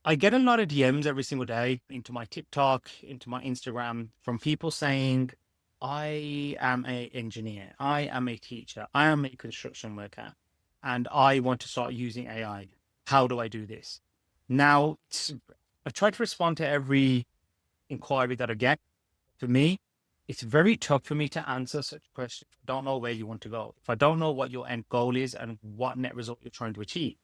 I get a lot of DMs every single day into my TikTok, into my Instagram from people saying, I am a engineer, I am a teacher, I am a construction worker, and I want to start using AI. How do I do this? Now, I try to respond to every inquiry that I get. For me, it's very tough for me to answer such questions if I don't know where you want to go. If I don't know what your end goal is and what net result you're trying to achieve.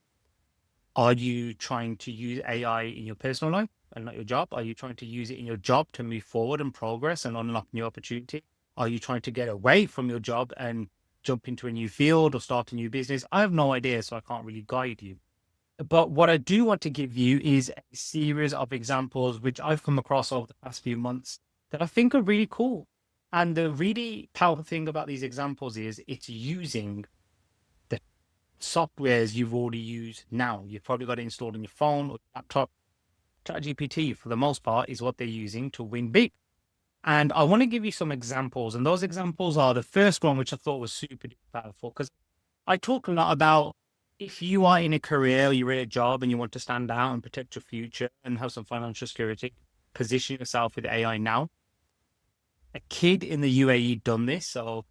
Are you trying to use AI in your personal life and not your job? Are you trying to use it in your job to move forward and progress and unlock new opportunity? Are you trying to get away from your job and jump into a new field or start a new business? I have no idea, so I can't really guide you. But what I do want to give you is a series of examples which I've come across over the past few months that I think are really cool. And the really powerful thing about these examples is it's using the softwares you've already used now. You've probably got it installed on your phone or laptop. ChatGPT, for the most part, is what they're using to win big. And I want to give you some examples. And those examples are the first one, which I thought was super powerful because I talk a lot about if you are in a career, you're in a job and you want to stand out and protect your future and have some financial security, position yourself with AI now. A kid in the UAE done this. So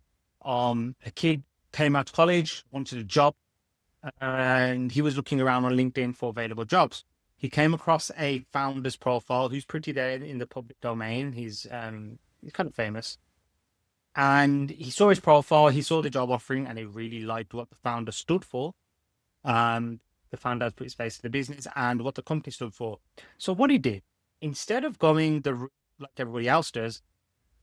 a kid came out of college, wanted a job, and he was looking around on LinkedIn for available jobs. He came across a founder's profile who's pretty there in the public domain. He's kind of famous. And he saw his profile, he saw the job offering, and he really liked what the founder stood for. Um, the founder has put his face to the business and what the company stood for. So what he did, instead of going the like everybody else does,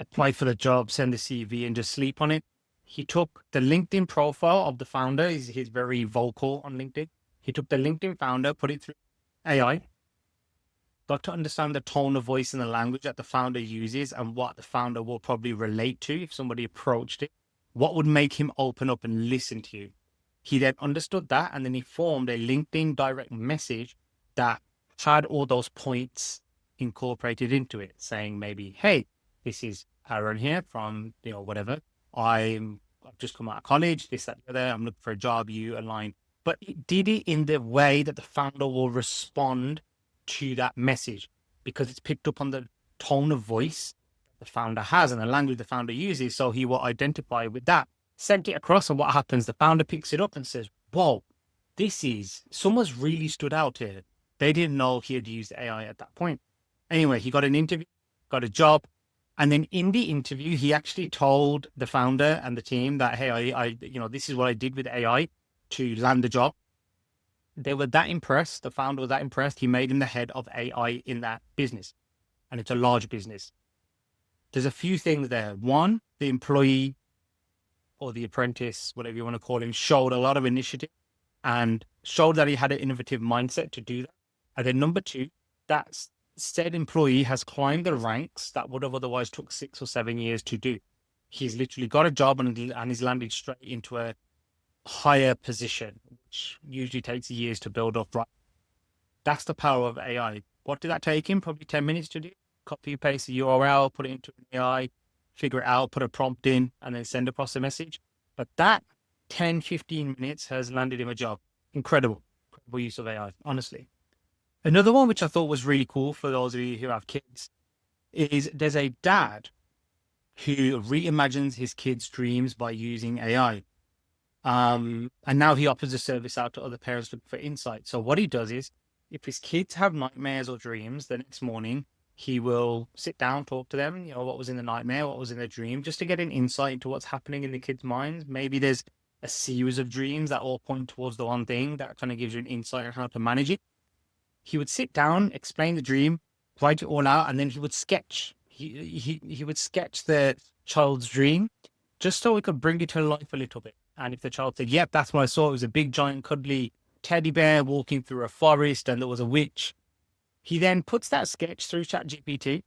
apply for the job, send the CV, and just sleep on it. He took the LinkedIn profile of the founder. He's very vocal on LinkedIn. He took the LinkedIn founder, put it through AI, got to understand the tone of voice and the language that the founder uses and what the founder will probably relate to if somebody approached it. What would make him open up and listen to you? He then understood that and then he formed a LinkedIn direct message that had all those points incorporated into it, saying maybe, hey, this is Aaron here from, whatever. I've just come out of college, this, that, the other. I'm looking for a job, you align. But it did it in the way that the founder will respond to that message because it's picked up on the tone of voice the founder has and the language the founder uses. So he will identify with that, send it across. And what happens? The founder picks it up and says, whoa, someone's really stood out here. They didn't know he had used AI at that point. Anyway, he got an interview, got a job. And then in the interview, he actually told the founder and the team that, hey, this is what I did with AI to land the job. They were that impressed. The founder was that impressed. He made him the head of AI in that business. And it's a large business. There's a few things there. One, the employee or the apprentice, whatever you want to call him, showed a lot of initiative and showed that he had an innovative mindset to do that. And then number two, that said employee has climbed the ranks that would have otherwise took 6 or 7 years to do. He's literally got a job and he's landed straight into a higher position, which usually takes years to build up. Right. That's the power of AI. What did that take him? Probably 10 minutes to do. Copy, paste the URL, put it into an AI, figure it out, put a prompt in, and then send across a message. But that 10, 15 minutes has landed him a job. Incredible. Incredible use of AI, honestly. Another one which I thought was really cool for those of you who have kids is there's a dad who reimagines his kids' dreams by using AI. And now he offers a service out to other parents looking for insight. So what he does is, if his kids have nightmares or dreams, the next morning he will sit down, talk to them. What was in the nightmare, what was in the dream, just to get an insight into what's happening in the kids' minds. Maybe there's a series of dreams that all point towards the one thing that kind of gives you an insight on how to manage it. He would sit down, explain the dream, write it all out, and then he would sketch. He would sketch the child's dream just so we could bring it to life a little bit. And if the child said, yep, that's what I saw, it was a big, giant, cuddly teddy bear walking through a forest and there was a witch, he then puts that sketch through ChatGPT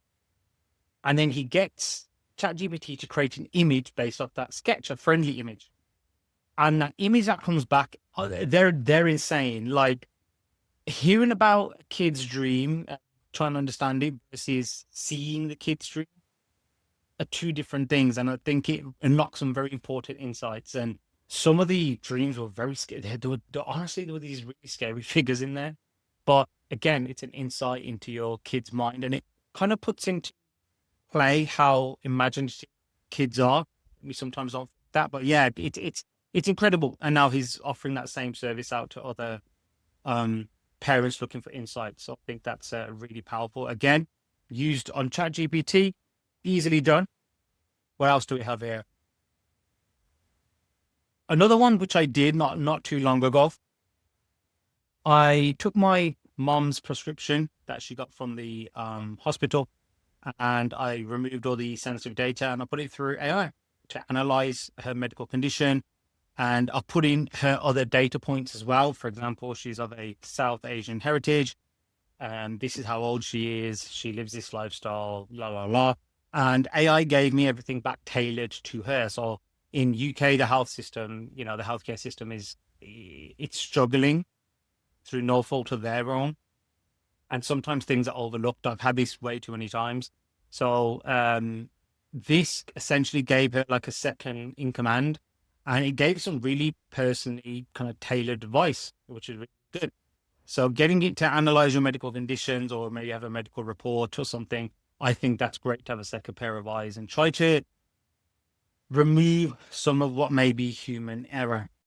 and then he gets ChatGPT to create an image based off that sketch, a friendly image. And that image that comes back, they're insane. Like hearing about a kid's dream, trying to understand it versus seeing the kid's dream are two different things. And I think it unlocks some very important insights. And some of the dreams were very scary. Honestly, there were these really scary figures in there. But again, it's an insight into your kid's mind, and it kind of puts into play how imaginative kids are. We sometimes don't think that, but yeah, it's incredible. And now he's offering that same service out to other um, parents looking for insights. So I think that's really powerful. Again, used on ChatGPT, easily done. What else do we have here? Another one which I did not too long ago. I took my mom's prescription that she got from the hospital, and I removed all the sensitive data and I put it through AI to analyze her medical condition. And I put in her other data points as well. For example, she's of a South Asian heritage, and this is how old she is. She lives this lifestyle, blah, blah, blah. And AI gave me everything back tailored to her. So in UK, the health system, the healthcare system it's struggling through no fault of their own. And sometimes things are overlooked. I've had this way too many times. So this essentially gave her like a second in command, and it gave some really personally kind of tailored advice, which is really good. So getting it to analyze your medical conditions, or maybe have a medical report or something, I think that's great to have a second pair of eyes and try to remove some of what may be human error.